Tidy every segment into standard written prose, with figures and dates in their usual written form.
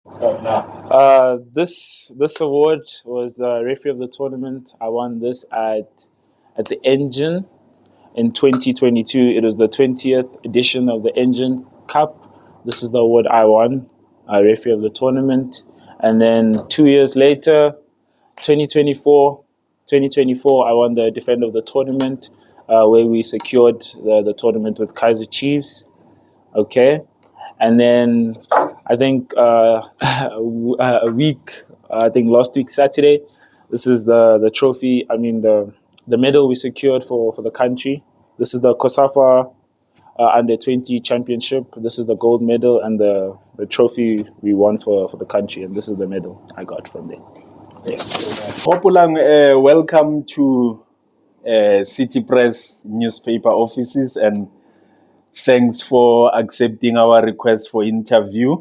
So now, This award was the referee of the tournament. I won this at the Engine in 2022. It was the 20th edition of the Engine Cup. This is the award I won, referee of the tournament. And then 2 years later, 2024, I won the defender of the tournament, where we secured the tournament with Kaizer Chiefs. Okay. And then I think a week, I think last week Saturday, this is the trophy. I mean the medal we secured for the country. This is the COSAFA Under 20 Championship. This is the gold medal and the trophy we won for the country. And this is the medal I got from there. yes. Gopolang, welcome to City Press newspaper offices, and thanks for accepting our request for interview.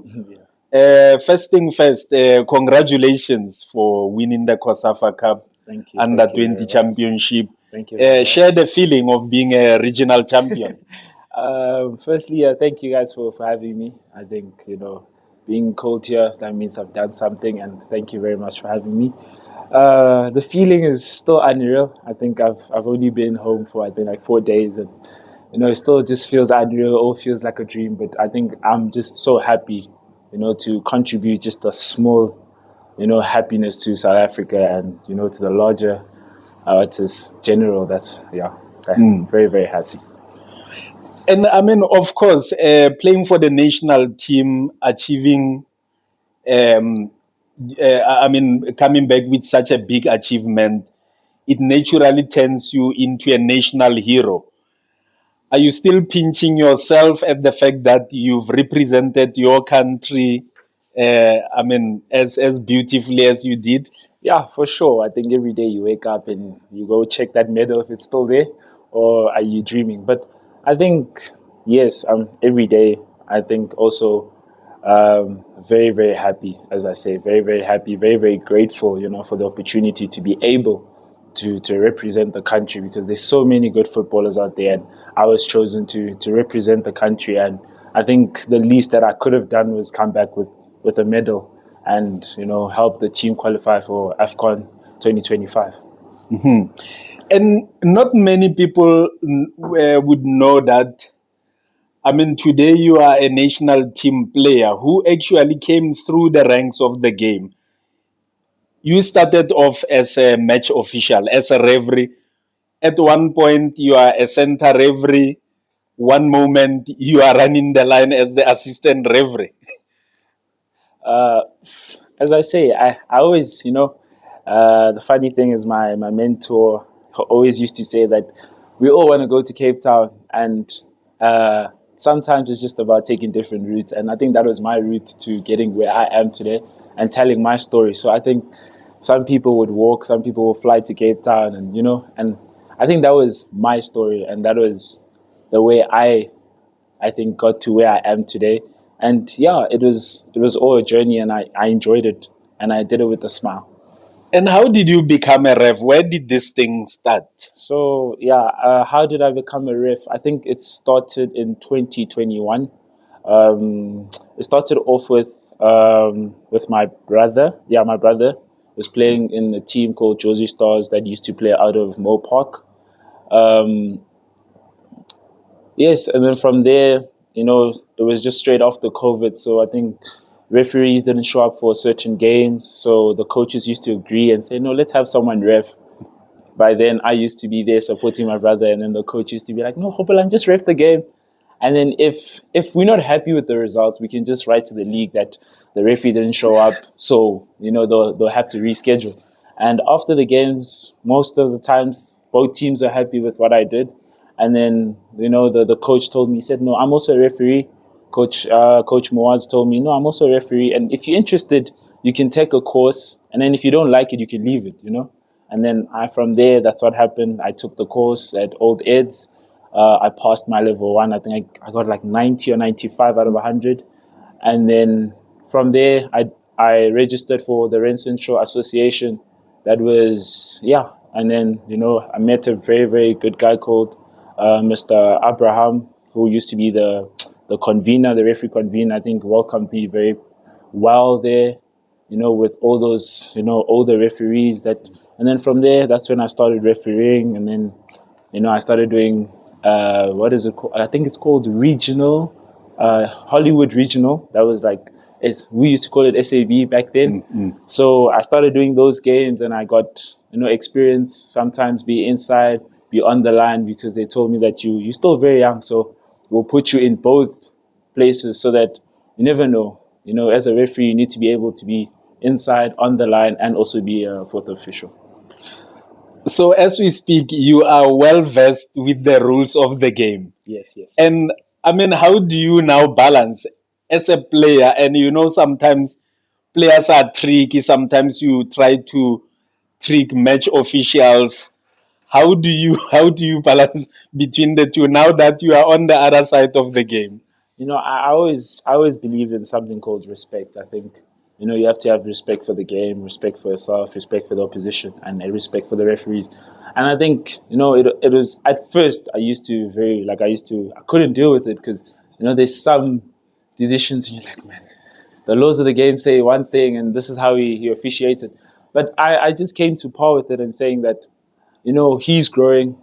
First thing first, congratulations for winning the COSAFA Cup Thank you. Under Thank you 20 very much. Championship. Thank you very much. Share the feeling of being a regional champion. Firstly, thank you guys for having me. I think, being cold here, that means I've done something, and thank you very much for having me. The feeling is still unreal. I think I've only been home for, I think, like 4 days, and, it still just feels unreal. It all feels like a dream, but I think I'm just so happy, to contribute just a small, happiness to South Africa and, to the larger artists general. I'm very, very happy. And I mean, of course, playing for the national team, achieving, coming back with such a big achievement, it naturally turns you into a national hero. Are you still pinching yourself at the fact that you've represented your country, as beautifully as you did? Yeah, for sure. I think every day you wake up and you go check that medal if it's still there, or are you dreaming? But I think, yes, every day, I think also very, very happy, as I say, very, very happy, very, very grateful, for the opportunity to be able to represent the country, because there's so many good footballers out there, and I was chosen to represent the country. And I think the least that I could have done was come back with a medal and, help the team qualify for AFCON 2025. And not many people would know that. I mean, today you are a national team player who actually came through the ranks of the game. You started off as a match official, as a referee. At one point, you are a center referee. One moment, you are running the line as the assistant referee. As I say, I always, the funny thing is my mentor always used to say that we all want to go to Cape Town, and sometimes it's just about taking different routes. And I think that was my route to getting where I am today and telling my story. So I think some people would walk, some people will fly to Cape Town, and, and I think that was my story, and that was the way I think got to where I am today. And yeah, it was all a journey, and I enjoyed it, and I did it with a smile. And how did you become a ref? Where did this thing start? So yeah, how did I become a ref? I think it started in 2021. It started off with my brother. Yeah, my brother was playing in a team called Josie Stars that used to play out of Mo Park. Yes, and then from there, it was just straight after COVID. So I think referees didn't show up for certain games. So the coaches used to agree and say, no, let's have someone ref. By then, I used to be there supporting my brother. And then the coach used to be like, no, Gopolang, just ref the game. And then if we're not happy with the results, we can just write to the league that the referee didn't show up. So, they'll have to reschedule. And after the games, most of the times, both teams are happy with what I did. And then, the coach told me, he said, no, I'm also a referee. Coach Moaz told me, no, I'm also a referee. And if you're interested, you can take a course. And then if you don't like it, you can leave it, And then from there, that's what happened. I took the course at Old Eds. I passed my level 1. I think I got like 90 or 95 out of 100. And then from there, I registered for the Rand Central Association. That was, yeah. And then, I met a very, very good guy called Mr. Abraham, who used to be the convener, the referee convener. I think welcomed me very well there, with all those, older referees and then from there, that's when I started refereeing, and then, I started doing, what is it called? I think it's called regional, Hollywood regional. That was like, we used to call it SAB back then. Mm-hmm. So I started doing those games, and I got, experience, sometimes be inside, be on the line, because they told me that you're still very young, so we'll put you in both places so that you never know. As a referee, you need to be able to be inside, on the line, and also be a fourth official. So as we speak, you are well versed with the rules of the game. Yes. And I mean, how do you now balance as a player? And sometimes players are tricky. Sometimes you try to trick match officials. How do you balance between the two now that you are on the other side of the game? I always believe in something called respect. I think, you have to have respect for the game, respect for yourself, respect for the opposition, and a respect for the referees. And I think, it was, at first, I couldn't deal with it because, there's some decisions and you're like, man, the laws of the game say one thing and this is how he officiated. But I just came to par with it and saying that, he's growing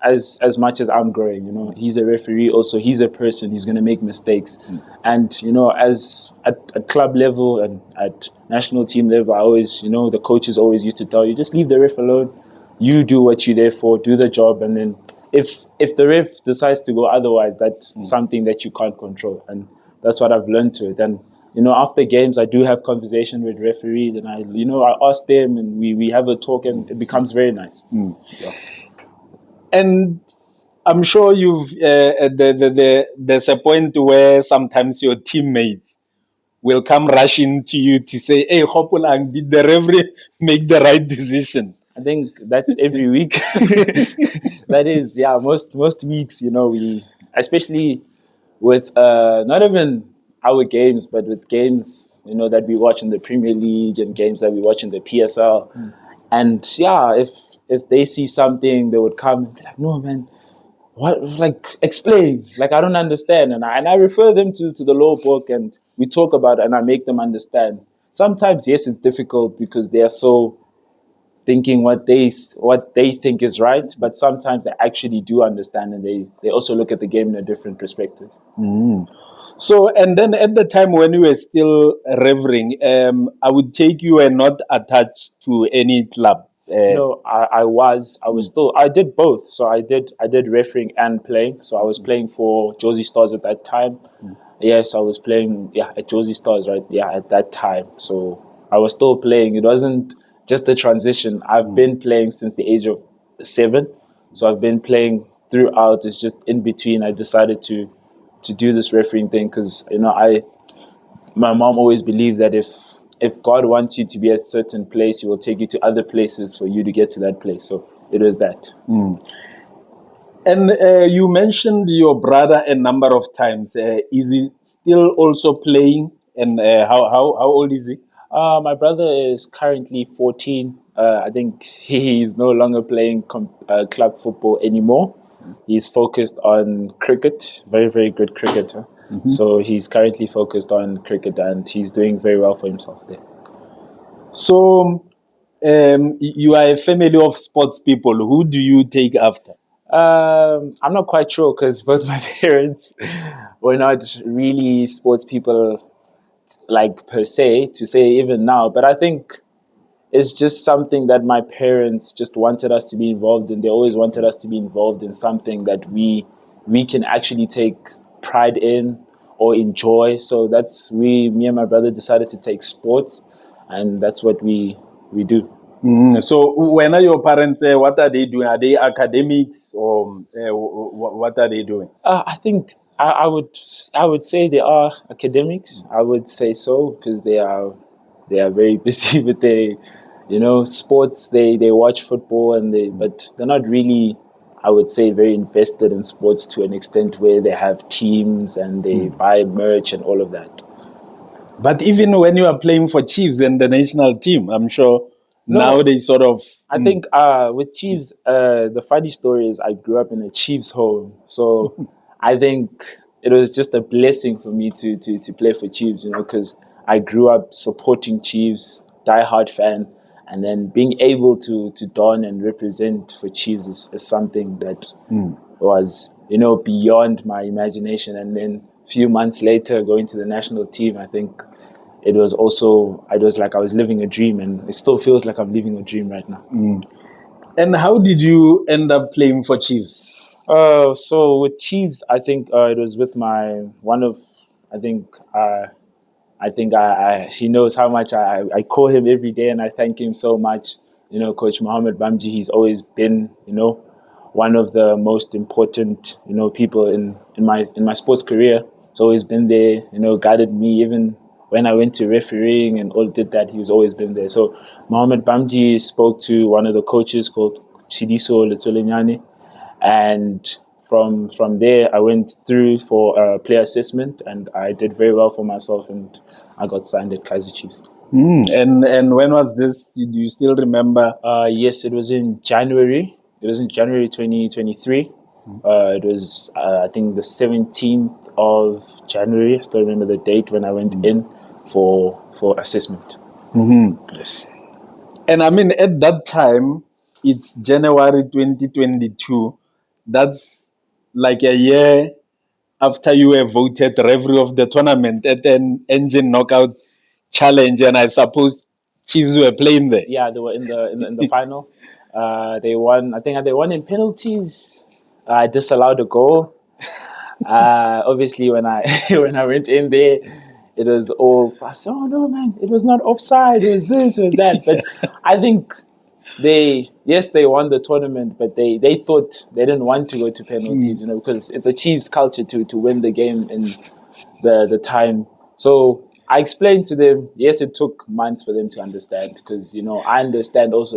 as much as I'm growing. He's a referee also. He's a person. He's going to make mistakes. And, as at club level and at national team level, I always, the coaches always used to tell you, just leave the ref alone. You do what you're there for, do the job. And then if the ref decides to go otherwise, that's something that you can't control. And that's what I've learned to it. And, after games, I do have conversation with referees, and I ask them, and we have a talk, and it becomes very nice. Yeah. And I'm sure you've there's a point where sometimes your teammates will come rushing to you to say, "Hey, Gopolang, did the referee make the right decision?" I think that's every week. That is, yeah, most weeks, we, especially with not even our games, but with games, that we watch in the Premier League and games that we watch in the PSL. And yeah, if they see something, they would come and be like, "No, man, what? Like, explain. Like, I don't understand." And I refer them to the law book, and we talk about it, and I make them understand. Sometimes, yes, it's difficult because they are so thinking what they think is right, but sometimes they actually do understand, and they also look at the game in a different perspective. So, and then at the time when you were still refereeing, I would take you were not attached to any club. No, I did both. So I did refereeing and playing. So I was playing for Josie Stars at that time. Yes, I was playing at Josie Stars, right? Yeah, at that time. So I was still playing. It wasn't just a transition. I've been playing since the age of 7. So I've been playing throughout. It's just in between I decided to do this refereeing thing because, my mom always believed that if God wants you to be at a certain place, he will take you to other places for you to get to that place. So it was that. And you mentioned your brother a number of times. Is he still also playing? And how old is he? My brother is currently 14. I think he is no longer playing club football anymore. He's focused on cricket, very, very good cricketer. So he's currently focused on cricket, and he's doing very well for himself there. So you are a family of sports people. Who do you take after? I'm not quite sure because both my parents were not really sports people, like per se, to say even now. But I think it's just something that my parents just wanted us to be involved in. They always wanted us to be involved in something that we can actually take pride in or enjoy. So me and my brother decided to take sports, and that's what we do. So when are your parents, what are they doing? Are they academics or what are they doing? I think I would say they are academics. I would say so because they are very busy with their sports. They watch football but they're not really, I would say, very invested in sports to an extent where they have teams and they buy merch and all of that. But even when you are playing for Chiefs and the national team, I'm sure now they sort of... I think with Chiefs, the funny story is I grew up in a Chiefs home. So I think it was just a blessing for me to play for Chiefs, because I grew up supporting Chiefs, diehard fan, and then being able to don and represent for Chiefs is something that was, beyond my imagination. And then a few months later, going to the national team, I think it was like I was living a dream, and it still feels like I'm living a dream right now. And how did you end up playing for Chiefs? So with Chiefs, I think it was with he knows how much I call him every day, and I thank him so much. Coach Mohammed Bamji, he's always been, one of the most important, people in my sports career. He's always been there, guided me even when I went to refereeing and all did that. He's always been there. So Mohammed Bamji spoke to one of the coaches called Taunyana, and from there I went through for a player assessment, and I did very well for myself, and I got signed at Kaizer Chiefs. And when was this? Do you still remember? Yes, it was in January. It was in January 2023. It was, I think, the 17th of January. I still remember the date when I went in for assessment. Yes. And I mean, at that time, it's January 2022. That's like a year after you were voted referee of the tournament at an engine knockout challenge, and I suppose Chiefs were playing there. Yeah, they were in the final. They won. I think they won in penalties. I disallowed a goal. Obviously, when I went in there, it was all fast. Oh no, man! It was not offside. It was this, it was that. But I think they won the tournament, but they thought they didn't want to go to penalties, because it's a Chiefs culture to win the game in the time. So I explained to them. Yes, it took months for them to understand, because I understand also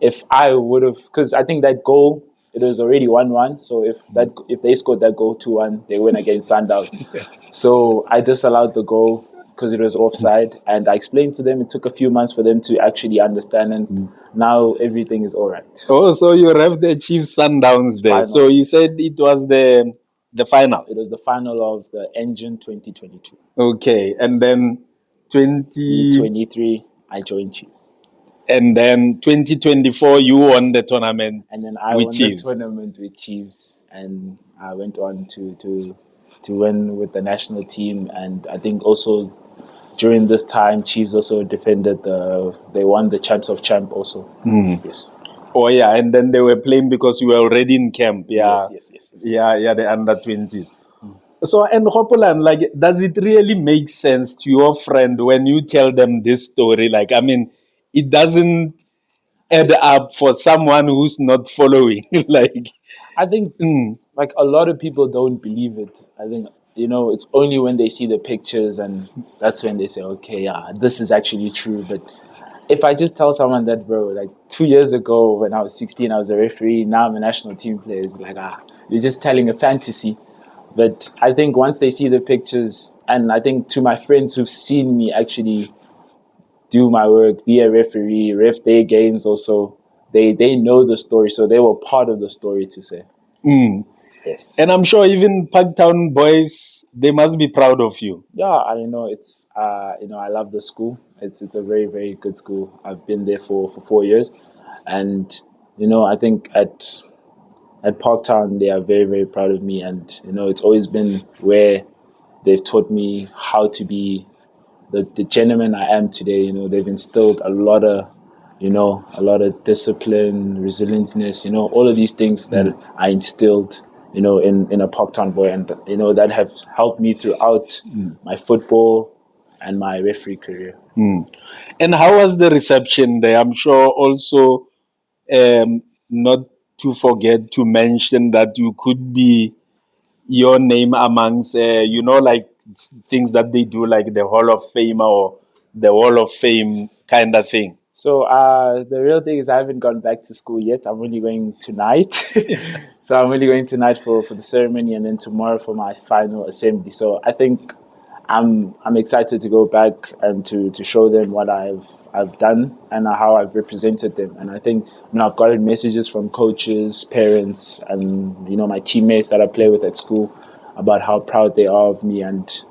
if I would have, because I think that goal, it was already 1-1. So if they scored that goal 2-1, they win against Sundowns. So I disallowed the goal because it was offside, and I explained to them. It took a few months for them to actually understand, and now everything is all right. Oh, so you ref the Chiefs Sundowns there. Final. So you said it was the final. It was the final of the Engine 2022. Okay, and then 2023 I joined Chiefs. And then 2024 you won the tournament. And then I won Chiefs. The tournament with Chiefs, and I went on to win with the national team. And I think also during this time, Chiefs also defended they won the Champs of Champ also. Yes. Oh yeah, and then they were playing because you were already in camp. Yeah. Yes. Yeah, the under 20s. So, and Gopolang, like, does it really make sense to your friend when you tell them this story? Like, I mean, it doesn't add up for someone who's not following. Like, I think like a lot of people don't believe it. I think it's only when they see the pictures, and that's when they say, okay, yeah, this is actually true. But if I just tell someone that, bro, like 2 years ago when I was 16, I was a referee, now I'm a national team player, it's like, you're just telling a fantasy. But I think once they see the pictures, and I think to my friends who've seen me actually do my work, be a referee, ref their games also, they know the story, so they were part of the story, to say. Yes. And I'm sure even Parktown Boys, they must be proud of you. Yeah, it's I love the school. It's a very, very good school. I've been there for 4 years, and I think at Parktown they are very, very proud of me, and it's always been where they've taught me how to be the gentleman I am today. They've instilled a lot of discipline, resilience, all of these things that I instilled, in a Parktown boy, and that have helped me throughout my football and my referee career. And how was the reception there? I'm sure also not to forget to mention that you could be your name amongst like things that they do, like the Hall of Fame or the Wall of Fame kind of thing. So the real thing is I haven't gone back to school yet. I'm only going tonight. So I'm only going tonight for the ceremony, and then tomorrow for my final assembly. So I think I'm excited to go back and to show them what I've done and how I've represented them. And I think I've gotten messages from coaches, parents, and my teammates that I play with at school about how proud they are of me and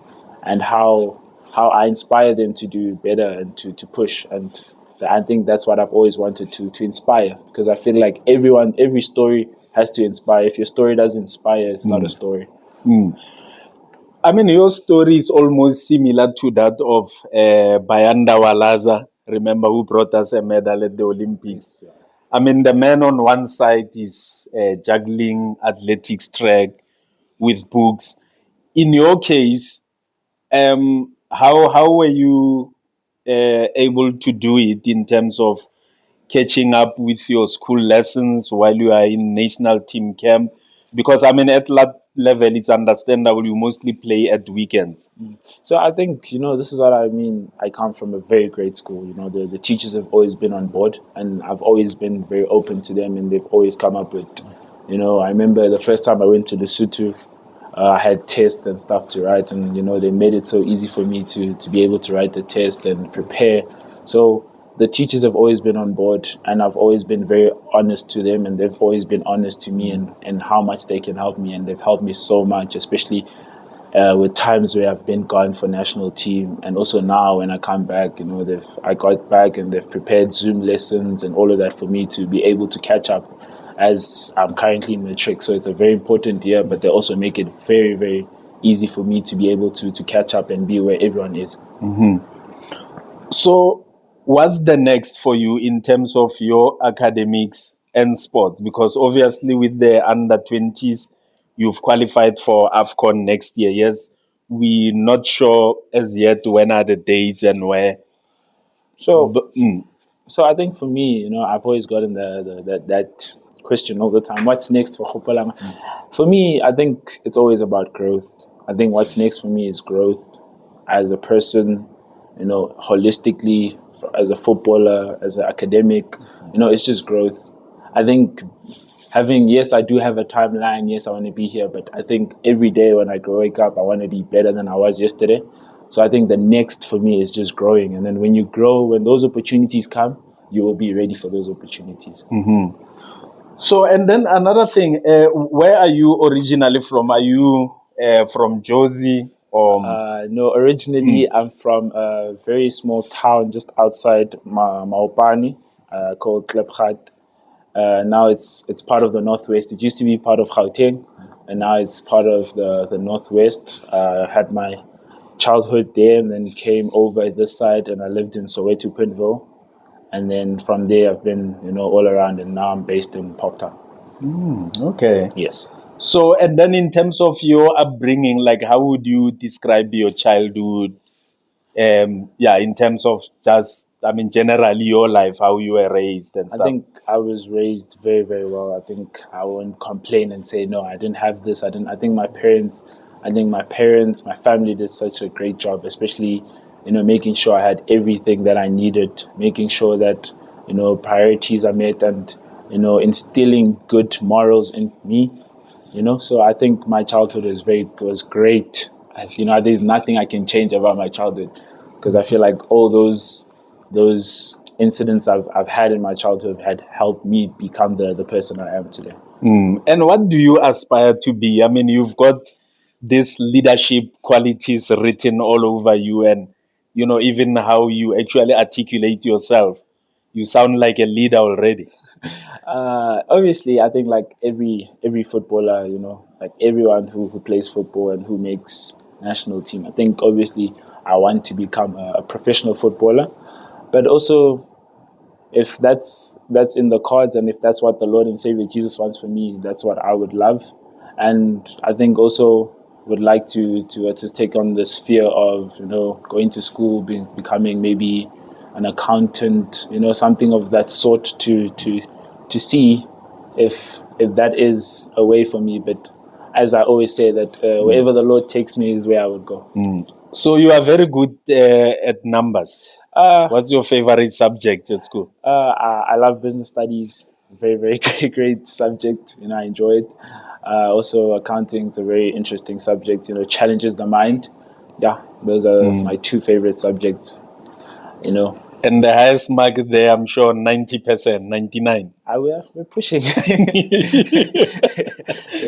how how I inspire them to do better and to push. And I think that's what I've always wanted to inspire, because I feel like every story has to inspire. If your story doesn't inspire, it's not a story. I mean, your story is almost similar to that of Bayanda Walaza, remember, who brought us a medal at the Olympics. Yes, yeah. I mean, the man on one side is juggling, athletics, track with books. In your case, how were you able to do it in terms of catching up with your school lessons while you are in national team camp? Because I mean, at that level, it's understandable you mostly play at weekends. So I think, this is what I mean. I come from a very great school. The teachers have always been on board, and I've always been very open to them, and they've always come up with, I remember the first time I went to Lesotho, I had tests and stuff to write, and, they made it so easy for me to be able to write the test and prepare. So the teachers have always been on board, and I've always been very honest to them, and they've always been honest to me and how much they can help me, and they've helped me so much, especially with times where I've been gone for national team, and also now when I come back, I got back and they've prepared Zoom lessons and all of that for me to be able to catch up, as I'm currently in matric. So it's a very important year, but they also make it very, very easy for me to be able to catch up and be where everyone is. So what's the next for you in terms of your academics and sports? Because obviously with the under-20s, you've qualified for AFCON next year. Yes, we're not sure as yet when are the dates and where. So I think for me, I've always gotten that question all the time. What's next for Gopolang? For me, I think it's always about growth. I think what's next for me is growth as a person, holistically, as a footballer, as an academic. It's just growth. I think yes, I do have a timeline. Yes, I want to be here, but I think every day when I wake up, I want to be better than I was yesterday. So I think the next for me is just growing. And then when you grow, when those opportunities come, you will be ready for those opportunities. So, and then another thing, where are you originally from? Are you from Jozi? No, originally I'm from a very small town just outside Maopani called Klepgat. Now it's part of the Northwest. It used to be part of Gauteng, and now it's part of the Northwest. I had my childhood there, and then came over this side, and I lived in Soweto, Pintville. And then from there, I've been, all around, and now I'm based in Parktown. Okay. Yes. So, and then in terms of your upbringing, like how would you describe your childhood? In terms of generally your life, how you were raised and stuff. I think I was raised very, very well. I think I wouldn't complain and say, no, I didn't have this. I think my parents, my family did such a great job, especially, making sure I had everything that I needed, making sure that, priorities are met, and, instilling good morals in me, So I think my childhood was great. There's nothing I can change about my childhood, because I feel like all those incidents I've had in my childhood had helped me become the person I am today. And what do you aspire to be? I mean, you've got these leadership qualities written all over you, and even how you actually articulate yourself. You sound like a leader already. Obviously, I think like every footballer, like everyone who plays football and who makes national team, I think obviously I want to become a professional footballer. But also, if that's in the cards, and if that's what the Lord and Savior Jesus wants for me, that's what I would love. And I think also would like to take on this sphere of, going to school, becoming maybe an accountant, something of that sort, to see if that is a way for me. But as I always say, that wherever the Lord takes me is where I would go. So you are very good at numbers. What's your favorite subject at school? I love business studies. Very, very great subject. I enjoy it. Also, accounting is a very interesting subject. Challenges the mind. Yeah, those are my two favorite subjects. And the highest mark there, I'm sure, 90%, 99. We're pushing. We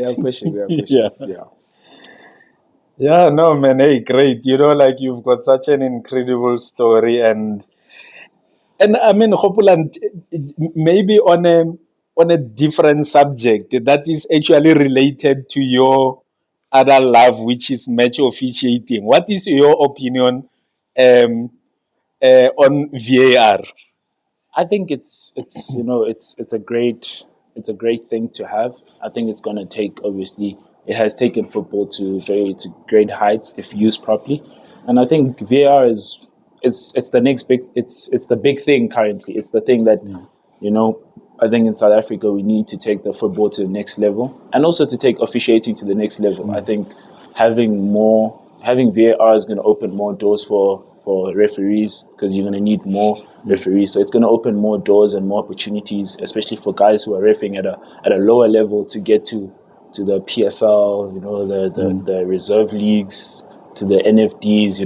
are pushing. Yeah. Yeah, no, man. Hey, great. Like you've got such an incredible story, and I mean, Gopolang, maybe on a different subject that is actually related to your other love, which is match officiating. What is your opinion um, on VAR? I think it's you know it's a great thing to have. I think it's going to take, obviously it has taken football to great heights if used properly, and I think VAR is it's the next big it's the big thing currently. It's the thing that you know I think in South Africa we need to take the football to the next level and also to take officiating to the next level. I think having VAR is going to open more doors for referees because you're going to need more referees. So it's going to open more doors and more opportunities, especially for guys who are refereeing at a lower level to get to the PSL, the reserve leagues, to the NFDs.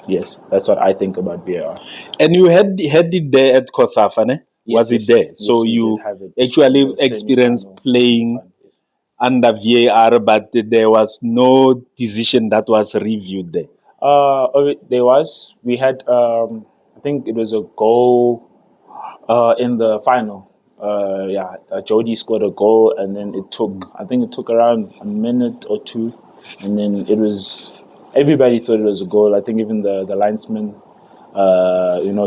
Yes, that's what I think about VAR. And you had it there at Kosafa, ne? Was it there? So we you did have it actually in the experienced semi-final, playing semi-final, yes. under VAR, but there was no decision that was reviewed there. There was. We had, I think it was a goal in the final. Jody scored a goal, and then I think it took around a minute or two, and then everybody thought it was a goal. I think even the linesman,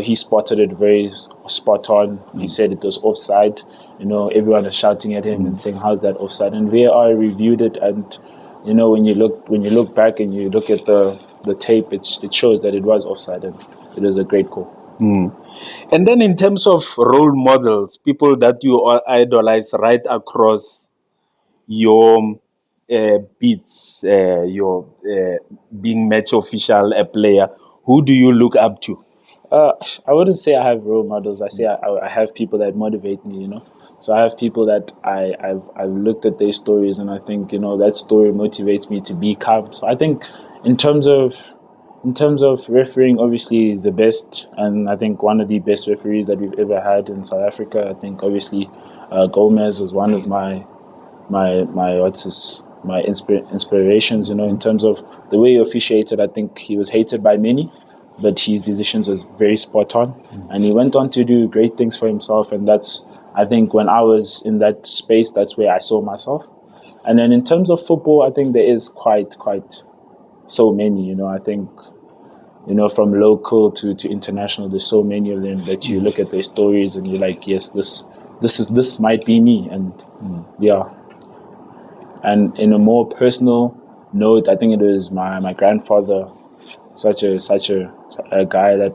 he spotted it very spot on. He said it was offside. Everyone was shouting at him and saying, "How's that offside?" And VAR reviewed it, and when you look back and you look at the tape, it shows that it was offside, and it was a great call. And then in terms of role models, people that you idolize right across your beats, your being match official, a player, who do you look up to? I wouldn't say I have role models. I say I have people that motivate me. So I have people that I've looked at their stories, and I think that story motivates me to be calm. So I think in terms of refereeing, obviously the best, and I think one of the best referees that we've ever had in South Africa. I think obviously Gomez was one of my inspirations. In terms of the way he officiated, I think he was hated by many, but his decisions was very spot on, and he went on to do great things for himself. And that's, I think, when I was in that space, that's where I saw myself. And then in terms of football, I think there is quite so many. I think from local to international, there's so many of them that you look at their stories and you're like, yes, this might be me. And yeah. And in a more personal note, I think it was my grandfather, such a guy that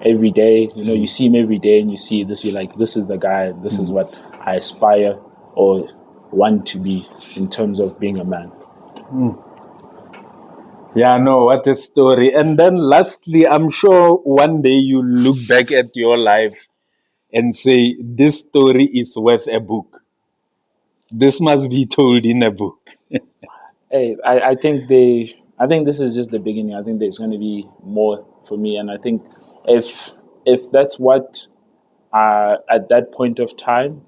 every day, you see him every day and you see this, you're like, this is the guy, this is what I aspire or want to be in terms of being a man. Yeah, no, what a story. And then lastly, I'm sure one day you look back at your life and say, this story is worth a book. This must be told in a book. Hey, I think this is just the beginning. I think there's going to be more for me, and I think if that's what at that point of time,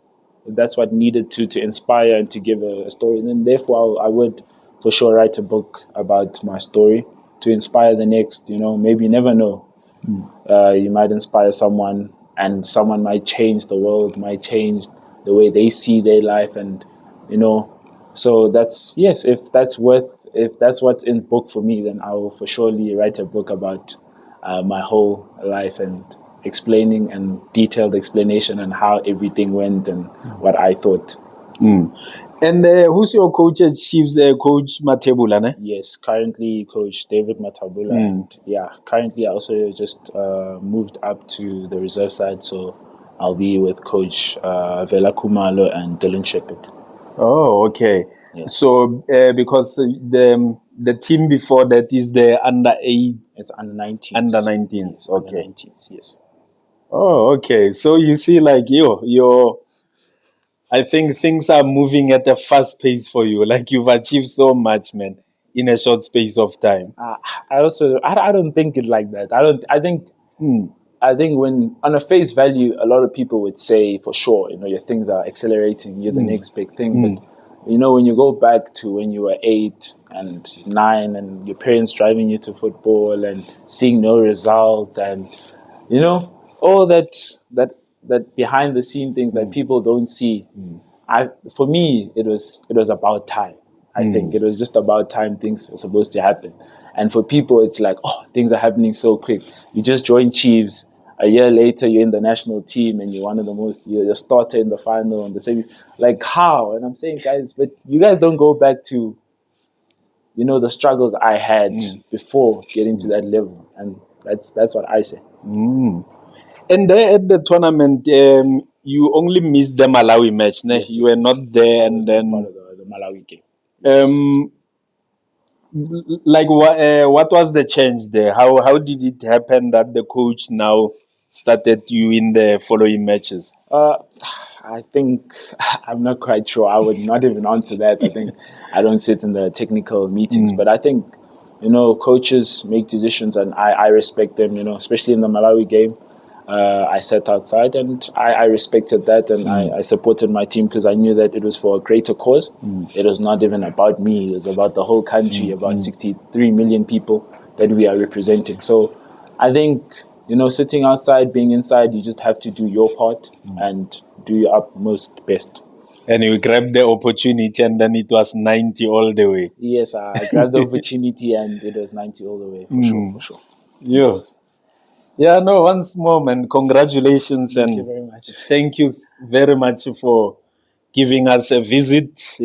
if that's what needed to inspire and to give a story, then therefore I would for sure write a book about my story to inspire the next. Maybe you never know. You might inspire someone, and someone might change the world, might change the way they see their life, and so that's, yes, if that's what's in book for me, then I will for surely write a book about my whole life and explaining and detailed explanation on how everything went and what I thought. And who's your coach at Chiefs? Coach Matebula, ne? Yes, currently Coach David Matabula. And currently I also just moved up to the reserve side, so I'll be with Coach Vela Kumalo and Dylan Shepherd. Oh, okay. Yeah. So because the team before that is the under 8. It's under 19s. Under 19s, yes, okay. Under 19s, yes. Oh, okay. So you see, like I think things are moving at a fast pace for you. Like you've achieved so much, man, in a short space of time. I don't think it like that. I think when on a face value, a lot of people would say for sure, your things are accelerating, you're the next big thing. But you know, when you go back to when you were 8 and 9 and your parents driving you to football and seeing no results and, you know, all that behind the scene things that people don't see. For me, it was about time. I think it was just about time things were supposed to happen. And for people, it's like, oh, things are happening so quick. You just joined Chiefs. A year later, you're in the national team and you're one of the most, you're a starter in the final and the same. Like, how? And I'm saying, guys, but you guys don't go back to, you know, the struggles I had before getting to that level. And that's what I say. And there at the tournament, you only missed the Malawi match. Ne? Yes, You were not there, and then part of the Malawi game. like what was the change there? How did it happen that the coach now started you in the following matches? I think I'm not quite sure. I would not even answer that. I think I don't sit in the technical meetings, but I think, you know, coaches make decisions and I respect them, you know, especially in the Malawi game. I sat outside and I respected that and I supported my team because I knew that it was for a greater cause. It was not even about me. It was about the whole country, about 63 million people that we are representing. So I think, you know, sitting outside, being inside, you just have to do your part and do your utmost best. And you grabbed the opportunity, and then it was 90 all the way. Yes, I grabbed the opportunity and it was 90 all the way, for sure. Yes. Yeah, no, once more, man, congratulations. Thank you very much. Thank you very much for giving us a visit.